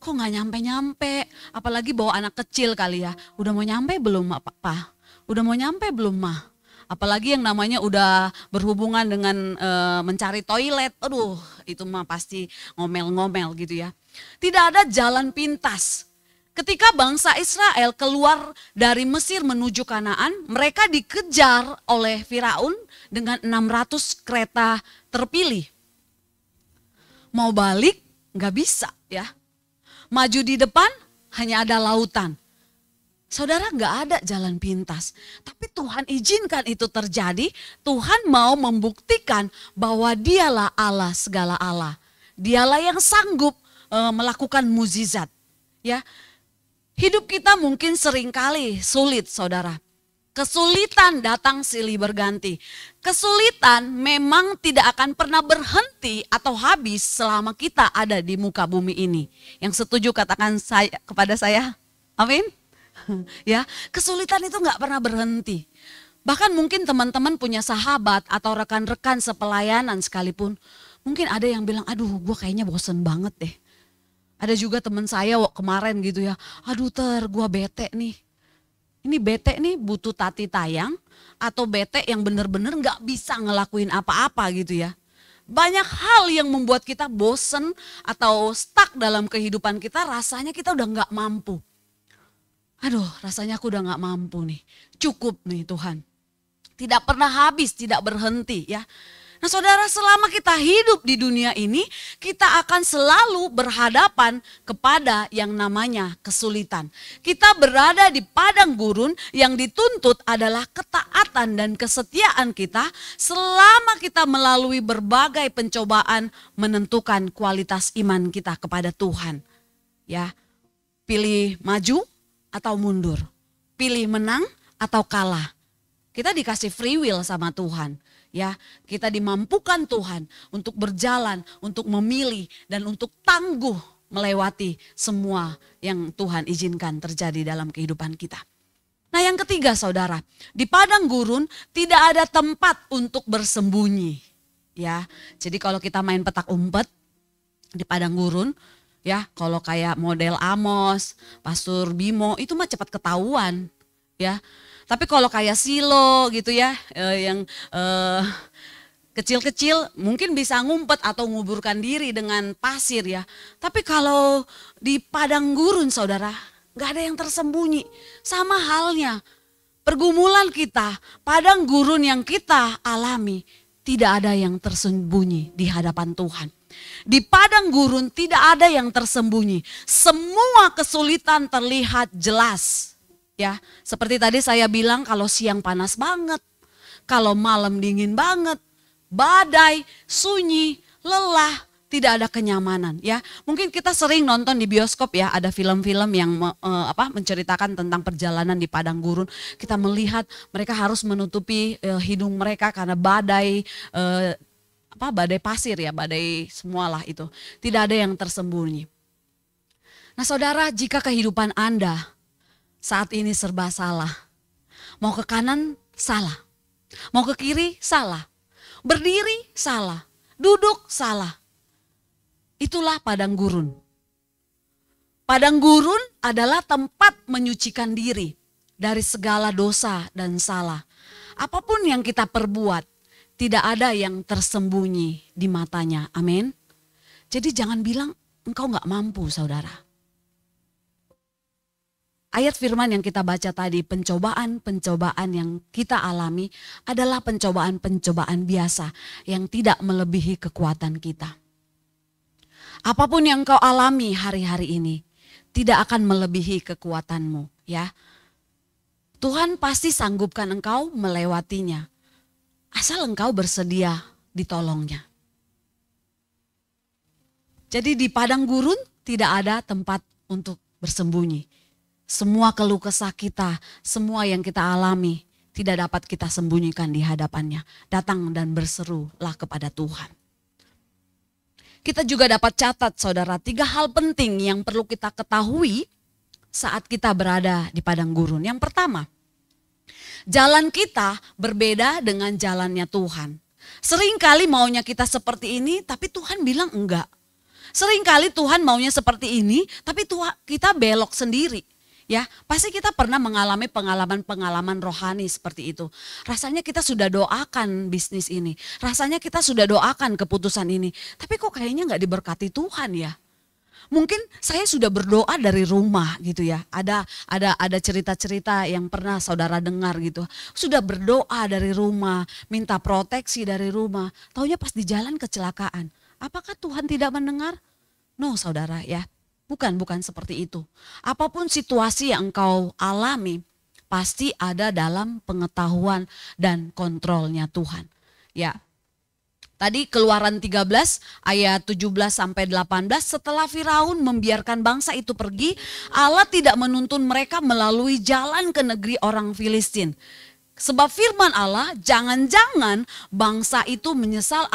Kok nggak nyampe-nyampe, apalagi bawa anak kecil kali ya. Udah mau nyampe belum Pak? Udah mau nyampe belum Mah? Apalagi yang namanya udah berhubungan dengan mencari toilet, aduh itu mah pasti ngomel-ngomel gitu ya. Tidak ada jalan pintas. Ketika bangsa Israel keluar dari Mesir menuju Kanaan, mereka dikejar oleh Firaun dengan 600 kereta terpilih. Mau balik nggak bisa ya. Maju di depan hanya ada lautan. Saudara, nggak ada jalan pintas. Tapi Tuhan izinkan itu terjadi. Tuhan mau membuktikan bahwa Dialah Allah segala Allah. Dialah yang sanggup melakukan mukjizat. Ya, hidup kita mungkin seringkali sulit, saudara. Kesulitan datang silih berganti. Kesulitan memang tidak akan pernah berhenti atau habis selama kita ada di muka bumi ini. Yang setuju katakan saya kepada saya, amin. Ya, kesulitan itu nggak pernah berhenti. Bahkan mungkin teman-teman punya sahabat atau rekan-rekan sepelayanan sekalipun, mungkin ada yang bilang, aduh gue kayaknya bosen banget deh. Ada juga teman saya kemarin gitu ya, aduh gue bete nih. Ini bete nih butuh tati tayang atau bete yang benar-benar nggak bisa ngelakuin apa-apa gitu ya. Banyak hal yang membuat kita bosen atau stuck dalam kehidupan kita, rasanya kita udah nggak mampu. Aduh, rasanya aku udah gak mampu nih. Cukup nih Tuhan. Tidak pernah habis, tidak berhenti ya. Nah saudara, selama kita hidup di dunia ini, kita akan selalu berhadapan kepada yang namanya kesulitan. Kita berada di padang gurun yang dituntut adalah ketaatan dan kesetiaan kita selama kita melalui berbagai pencobaan menentukan kualitas iman kita kepada Tuhan. Ya, pilih maju atau mundur, pilih menang atau kalah. Kita dikasih free will sama Tuhan. Ya, kita dimampukan Tuhan untuk berjalan, untuk memilih dan untuk tangguh melewati semua yang Tuhan izinkan terjadi dalam kehidupan kita. Nah, yang ketiga saudara, di padang gurun tidak ada tempat untuk bersembunyi. Ya, jadi kalau kita main petak umpet di padang gurun, ya, kalau kayak model Amos, Pastor Bimo itu mah cepat ketahuan, ya. Tapi kalau kayak silo gitu ya, yang kecil-kecil mungkin bisa ngumpet atau nguburkan diri dengan pasir ya. Tapi kalau di padang gurun saudara, gak ada yang tersembunyi. Sama halnya pergumulan kita, padang gurun yang kita alami, tidak ada yang tersembunyi di hadapan Tuhan. Di padang gurun tidak ada yang tersembunyi. Semua kesulitan terlihat jelas. Ya, seperti tadi saya bilang kalau siang panas banget, kalau malam dingin banget, badai, sunyi, lelah, tidak ada kenyamanan ya. Mungkin kita sering nonton di bioskop ya, ada film-film yang menceritakan tentang perjalanan di padang gurun. Kita melihat mereka harus menutupi hidung mereka karena badai badai pasir ya, badai semualah itu. Tidak ada yang tersembunyi. Nah saudara, jika kehidupan Anda saat ini serba salah. Mau ke kanan, salah. Mau ke kiri, salah. Berdiri, salah. Duduk, salah. Itulah padang gurun. Padang gurun adalah tempat menyucikan diri dari segala dosa dan salah. Apapun yang kita perbuat, tidak ada yang tersembunyi di matanya. Amin. Jadi jangan bilang engkau gak mampu saudara. Ayat firman yang kita baca tadi, pencobaan-pencobaan yang kita alami adalah pencobaan-pencobaan biasa yang tidak melebihi kekuatan kita. Apapun yang kau alami hari-hari ini tidak akan melebihi kekuatanmu ya. Tuhan pasti sanggupkan engkau melewatinya. Asal engkau bersedia ditolongnya. Jadi di padang gurun tidak ada tempat untuk bersembunyi. Semua keluh kesah kita, semua yang kita alami tidak dapat kita sembunyikan di hadapannya. Datang dan berserulah kepada Tuhan. Kita juga dapat catat saudara, 3 hal penting yang perlu kita ketahui saat kita berada di padang gurun. Yang pertama, jalan kita berbeda dengan jalannya Tuhan. Seringkali maunya kita seperti ini tapi Tuhan bilang enggak. Seringkali Tuhan maunya seperti ini tapi kita belok sendiri. Ya, pasti kita pernah mengalami pengalaman-pengalaman rohani seperti itu. Rasanya kita sudah doakan bisnis ini. Rasanya kita sudah doakan keputusan ini. Tapi kok kayaknya gak diberkati Tuhan ya. Mungkin saya sudah berdoa dari rumah gitu ya. Ada cerita-cerita yang pernah saudara dengar gitu. Sudah berdoa dari rumah, minta proteksi dari rumah. Taunya pas di jalan kecelakaan. Apakah Tuhan tidak mendengar? No saudara ya. Bukan seperti itu. Apapun situasi yang engkau alami, pasti ada dalam pengetahuan dan kontrolnya Tuhan. Ya, tadi Keluaran 13 ayat 17 sampai 18, setelah Firaun membiarkan bangsa itu pergi, Allah tidak menuntun mereka melalui jalan ke negeri orang Filistin. Sebab firman Allah, jangan-jangan bangsa itu menyesal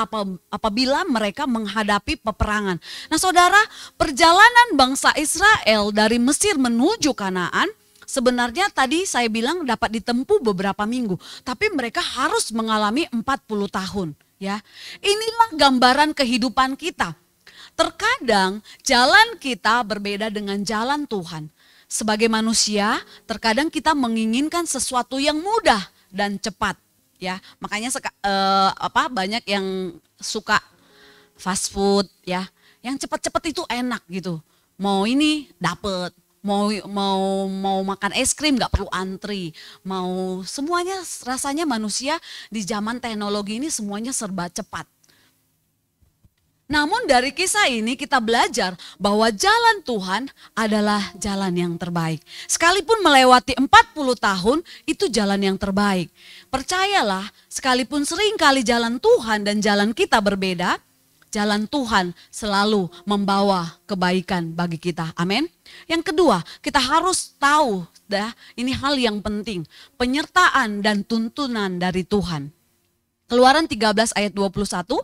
apabila mereka menghadapi peperangan. Nah saudara, perjalanan bangsa Israel dari Mesir menuju Kanaan, sebenarnya tadi saya bilang dapat ditempuh beberapa minggu. Tapi mereka harus mengalami 40 tahun. Ya, inilah gambaran kehidupan kita. Terkadang jalan kita berbeda dengan jalan Tuhan. Sebagai manusia, terkadang kita menginginkan sesuatu yang mudah dan cepat, ya. Makanya banyak yang suka fast food, ya. Yang cepat-cepat itu enak gitu. Mau ini dapet, mau makan es krim nggak perlu antri, mau semuanya rasanya manusia di zaman teknologi ini semuanya serba cepat. Namun dari kisah ini kita belajar bahwa jalan Tuhan adalah jalan yang terbaik. Sekalipun melewati 40 tahun, itu jalan yang terbaik. Percayalah, sekalipun seringkali jalan Tuhan dan jalan kita berbeda, jalan Tuhan selalu membawa kebaikan bagi kita. Amin. Yang kedua, kita harus tahu, ini hal yang penting, penyertaan dan tuntunan dari Tuhan. Keluaran 13 ayat 21,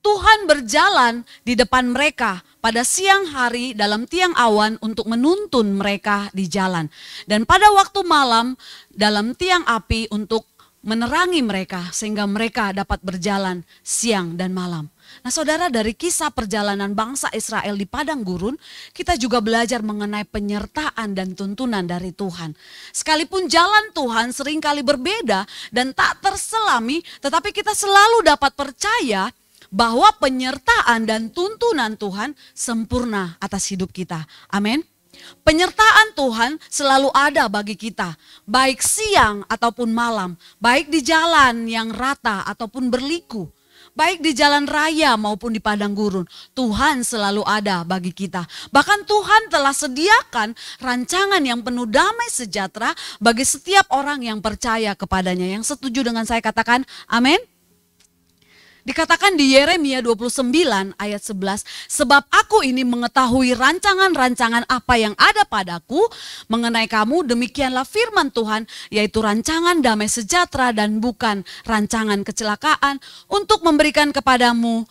Tuhan berjalan di depan mereka pada siang hari dalam tiang awan untuk menuntun mereka di jalan. Dan pada waktu malam dalam tiang api untuk menerangi mereka sehingga mereka dapat berjalan siang dan malam. Nah saudara, dari kisah perjalanan bangsa Israel di padang gurun, kita juga belajar mengenai penyertaan dan tuntunan dari Tuhan. Sekalipun jalan Tuhan seringkali berbeda dan tak terselami, tetapi kita selalu dapat percaya bahwa penyertaan dan tuntunan Tuhan sempurna atas hidup kita. Amin. Penyertaan Tuhan selalu ada bagi kita, baik siang ataupun malam, baik di jalan yang rata ataupun berliku, baik di jalan raya maupun di padang gurun. Tuhan selalu ada bagi kita. Bahkan Tuhan telah sediakan rancangan yang penuh damai sejahtera bagi setiap orang yang percaya kepadanya. Yang setuju dengan saya katakan amin. Dikatakan di Yeremia 29 ayat 11, sebab aku ini mengetahui rancangan-rancangan apa yang ada padaku mengenai kamu, demikianlah firman Tuhan, yaitu rancangan damai sejahtera dan bukan rancangan kecelakaan, untuk memberikan kepadamu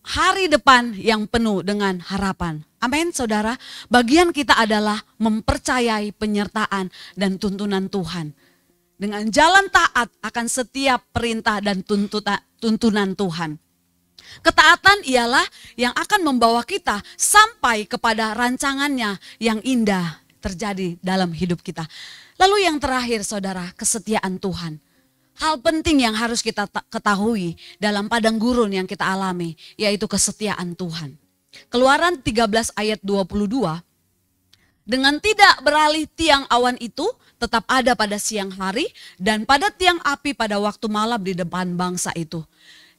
hari depan yang penuh dengan harapan. Amin saudara, bagian kita adalah mempercayai penyertaan dan tuntunan Tuhan. Dengan jalan taat akan setiap perintah dan tuntunan Tuhan. Ketaatan ialah yang akan membawa kita sampai kepada rancangannya yang indah terjadi dalam hidup kita. Lalu yang terakhir saudara, kesetiaan Tuhan. Hal penting yang harus kita ketahui dalam padang gurun yang kita alami, yaitu kesetiaan Tuhan. Keluaran 13 ayat 22, dengan tidak beralih tiang awan itu tetap ada pada siang hari dan pada tiang api pada waktu malam di depan bangsa itu.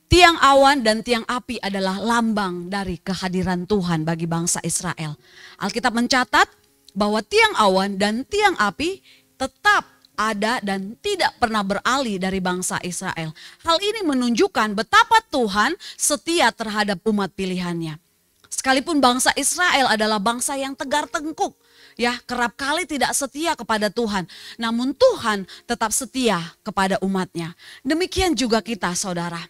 Tiang awan dan tiang api adalah lambang dari kehadiran Tuhan bagi bangsa Israel. Alkitab mencatat bahwa tiang awan dan tiang api tetap ada dan tidak pernah beralih dari bangsa Israel. Hal ini menunjukkan betapa Tuhan setia terhadap umat pilihannya. Sekalipun bangsa Israel adalah bangsa yang tegar tengkuk, ya, kerap kali tidak setia kepada Tuhan. Namun Tuhan tetap setia kepada umatnya. Demikian juga kita saudara.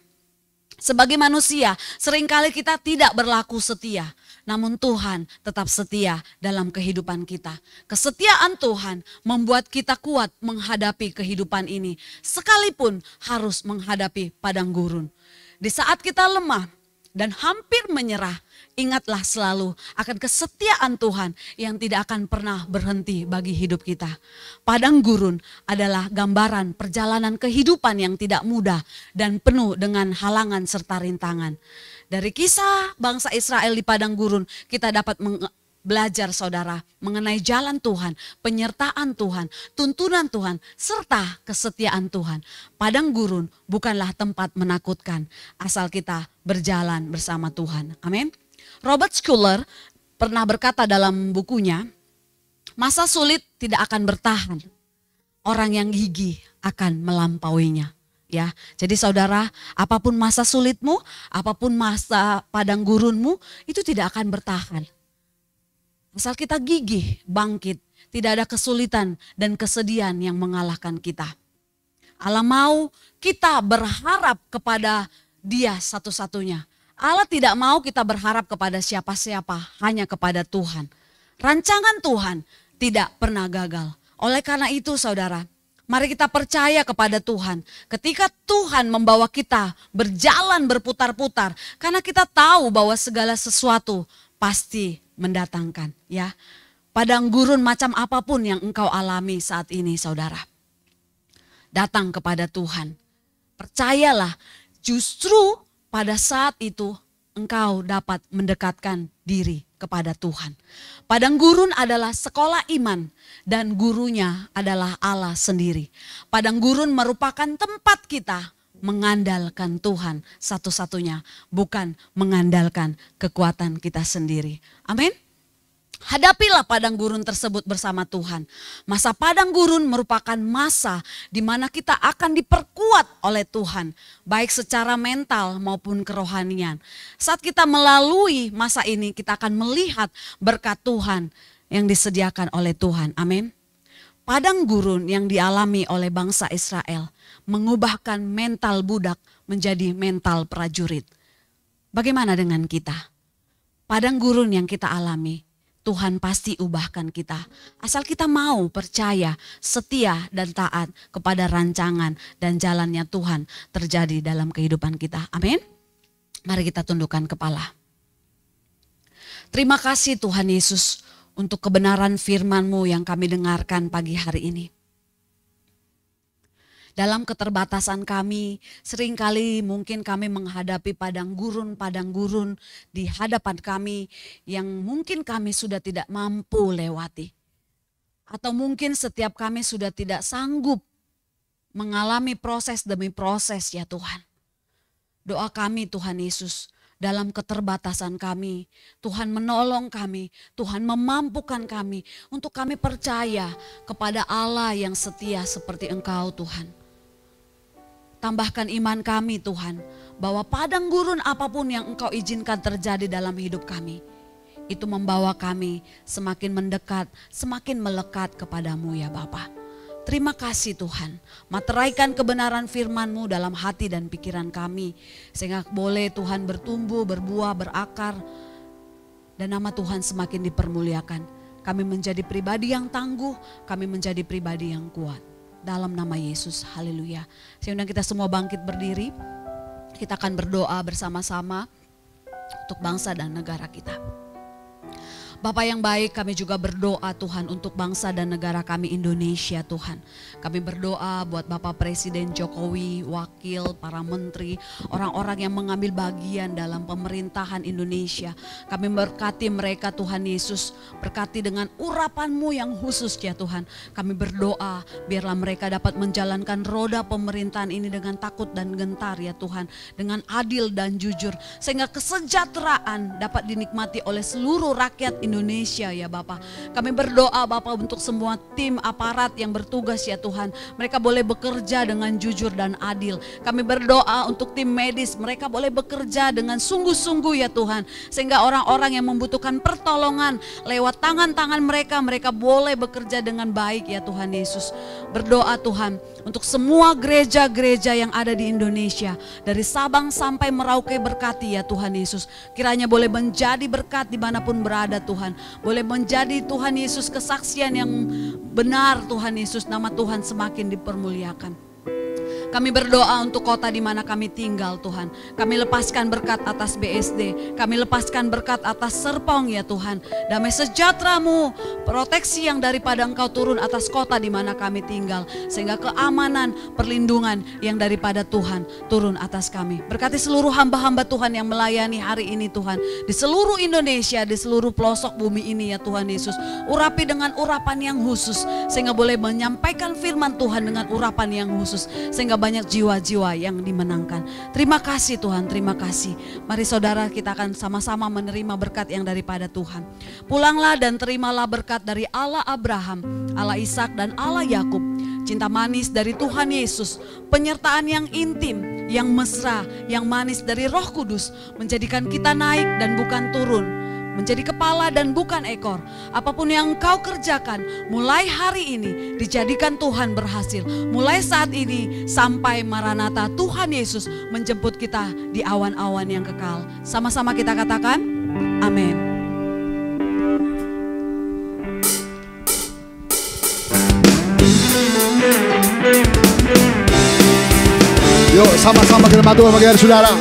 Sebagai manusia seringkali kita tidak berlaku setia. Namun Tuhan tetap setia dalam kehidupan kita. Kesetiaan Tuhan membuat kita kuat menghadapi kehidupan ini. Sekalipun harus menghadapi padang gurun. Di saat kita lemah dan hampir menyerah, ingatlah selalu akan kesetiaan Tuhan yang tidak akan pernah berhenti bagi hidup kita. Padang gurun adalah gambaran perjalanan kehidupan yang tidak mudah dan penuh dengan halangan serta rintangan. Dari kisah bangsa Israel di padang gurun, kita dapat belajar saudara mengenai jalan Tuhan, penyertaan Tuhan, tuntunan Tuhan, serta kesetiaan Tuhan. Padang gurun bukanlah tempat menakutkan asal kita berjalan bersama Tuhan. Amin. Robert Schuller pernah berkata dalam bukunya, masa sulit tidak akan bertahan, orang yang gigih akan melampauinya. Ya, jadi saudara, apapun masa sulitmu, apapun masa padang gurunmu, itu tidak akan bertahan. Asal kita gigih, bangkit, tidak ada kesulitan dan kesedihan yang mengalahkan kita. Allah mau kita berharap kepada Dia satu-satunya. Allah tidak mau kita berharap kepada siapa-siapa, hanya kepada Tuhan. Rancangan Tuhan tidak pernah gagal. Oleh karena itu saudara, mari kita percaya kepada Tuhan. Ketika Tuhan membawa kita berjalan berputar-putar, karena kita tahu bahwa segala sesuatu pasti mendatangkan, ya. Padang gurun macam apapun yang engkau alami saat ini saudara, datang kepada Tuhan. Percayalah, justru pada saat itu engkau dapat mendekatkan diri kepada Tuhan. Padang gurun adalah sekolah iman dan gurunya adalah Allah sendiri. Padang gurun merupakan tempat kita mengandalkan Tuhan satu-satunya, bukan mengandalkan kekuatan kita sendiri. Amin. Hadapilah padang gurun tersebut bersama Tuhan. Masa padang gurun merupakan masa di mana kita akan diperkuat oleh Tuhan, baik secara mental maupun kerohanian. Saat kita melalui masa ini, kita akan melihat berkat Tuhan yang disediakan oleh Tuhan. Amin. Padang gurun yang dialami oleh bangsa Israel mengubahkan mental budak menjadi mental prajurit. Bagaimana dengan kita? Padang gurun yang kita alami, Tuhan pasti ubahkan kita. Asal kita mau percaya, setia dan taat kepada rancangan dan jalannya Tuhan terjadi dalam kehidupan kita. Amin. Mari kita tundukkan kepala. Terima kasih Tuhan Yesus untuk kebenaran firman-Mu yang kami dengarkan pagi hari ini. Dalam keterbatasan kami, seringkali mungkin kami menghadapi padang gurun di hadapan kami yang mungkin kami sudah tidak mampu lewati. Atau mungkin setiap kami sudah tidak sanggup mengalami proses demi proses ya Tuhan. Doa kami Tuhan Yesus, dalam keterbatasan kami, Tuhan menolong kami, Tuhan memampukan kami untuk kami percaya kepada Allah yang setia seperti Engkau Tuhan. Tambahkan iman kami Tuhan, bahwa padang gurun apapun yang Engkau izinkan terjadi dalam hidup kami, itu membawa kami semakin mendekat, semakin melekat kepadamu ya Bapa. Terima kasih Tuhan, materaikan kebenaran firman-Mu dalam hati dan pikiran kami, sehingga boleh Tuhan bertumbuh, berbuah, berakar, dan nama Tuhan semakin dipermuliakan. Kami menjadi pribadi yang tangguh, kami menjadi pribadi yang kuat. Dalam nama Yesus, haleluya. Saya undang kita semua bangkit berdiri. Kita akan berdoa bersama-sama untuk bangsa dan negara kita. Bapa yang baik, kami juga berdoa Tuhan untuk bangsa dan negara kami Indonesia Tuhan. Kami berdoa buat Bapak Presiden Jokowi, wakil, para menteri, orang-orang yang mengambil bagian dalam pemerintahan Indonesia. Kami berkati mereka Tuhan Yesus, berkati dengan urapan-Mu yang khusus ya Tuhan. Kami berdoa biarlah mereka dapat menjalankan roda pemerintahan ini dengan takut dan gentar ya Tuhan. Dengan adil dan jujur, sehingga kesejahteraan dapat dinikmati oleh seluruh rakyat Indonesia ya Bapak. Kami berdoa Bapak untuk semua tim aparat yang bertugas ya Tuhan. Mereka boleh bekerja dengan jujur dan adil. Kami berdoa untuk tim medis, mereka boleh bekerja dengan sungguh-sungguh ya Tuhan. Sehingga orang-orang yang membutuhkan pertolongan lewat tangan-tangan mereka, mereka boleh bekerja dengan baik ya Tuhan Yesus. Berdoa Tuhan untuk semua gereja-gereja yang ada di Indonesia, dari Sabang sampai Merauke, berkati ya Tuhan Yesus. Kiranya boleh menjadi berkat dimanapun berada Tuhan. Boleh menjadi Tuhan Yesus kesaksian yang benar Tuhan Yesus, nama Tuhan semakin dipermuliakan. Kami berdoa untuk kota di mana kami tinggal Tuhan. Kami lepaskan berkat atas BSD. Kami lepaskan berkat atas Serpong ya Tuhan. Damai sejahtera-Mu, proteksi yang daripada Engkau turun atas kota di mana kami tinggal. Sehingga keamanan, perlindungan yang daripada Tuhan turun atas kami. Berkati seluruh hamba-hamba Tuhan yang melayani hari ini Tuhan. Di seluruh Indonesia, di seluruh pelosok bumi ini ya Tuhan Yesus. Urapi dengan urapan yang khusus. Sehingga boleh menyampaikan firman Tuhan dengan urapan yang khusus. Sehingga banyak jiwa-jiwa yang dimenangkan. Terima kasih Tuhan, terima kasih. Mari saudara, kita akan sama-sama menerima berkat yang daripada Tuhan. Pulanglah dan terimalah berkat dari Allah Abraham, Allah Ishak dan Allah Yakub. Cinta manis dari Tuhan Yesus, penyertaan yang intim, yang mesra, yang manis dari Roh Kudus, menjadikan kita naik dan bukan turun, menjadi kepala dan bukan ekor. Apapun yang Engkau kerjakan mulai hari ini, dijadikan Tuhan berhasil. Mulai saat ini sampai Maranatha, Tuhan Yesus menjemput kita di awan-awan yang kekal. Sama-sama kita katakan amin. Yuk sama-sama kita matu bagi hari saudara.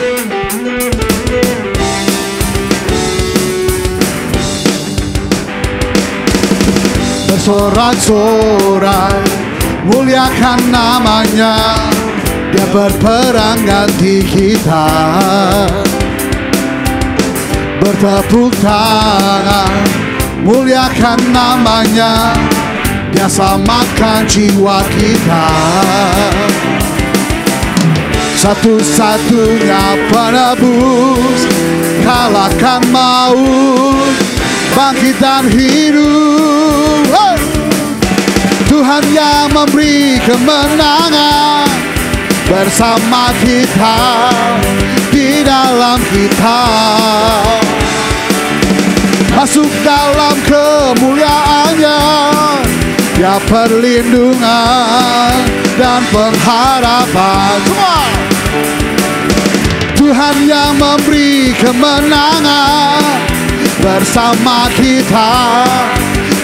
Bersorak-sorai muliakan namanya, Dia berperang ganti kita. bertepuk tangan, muliakan namanya, Dia selamatkan jiwa kita. Satu-satunya penebus, kalahkan maut, bangkit dan hidup. Hey! Tuhan yang memberi kemenangan bersama kita, di dalam kita. Masuk dalam kemuliaannya, Dia perlindungan dan pengharapan. Tuhan yang memberi kemenangan bersama kita,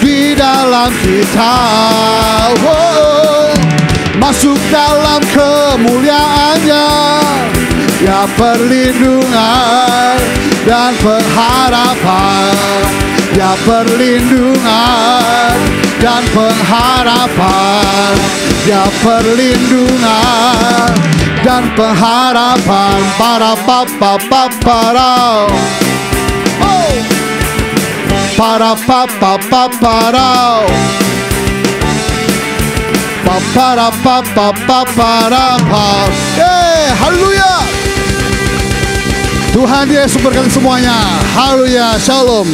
di dalam kita. Masuk dalam kemuliaannya, Dia perlindungan dan pengharapan. Dia perlindungan dan pengharapan. Dia perlindungan dan pengharapan. Para papa para, para papa para, para papa para. Haleluya. Tuhan Yesus berkati semuanya. Haleluya. Shalom.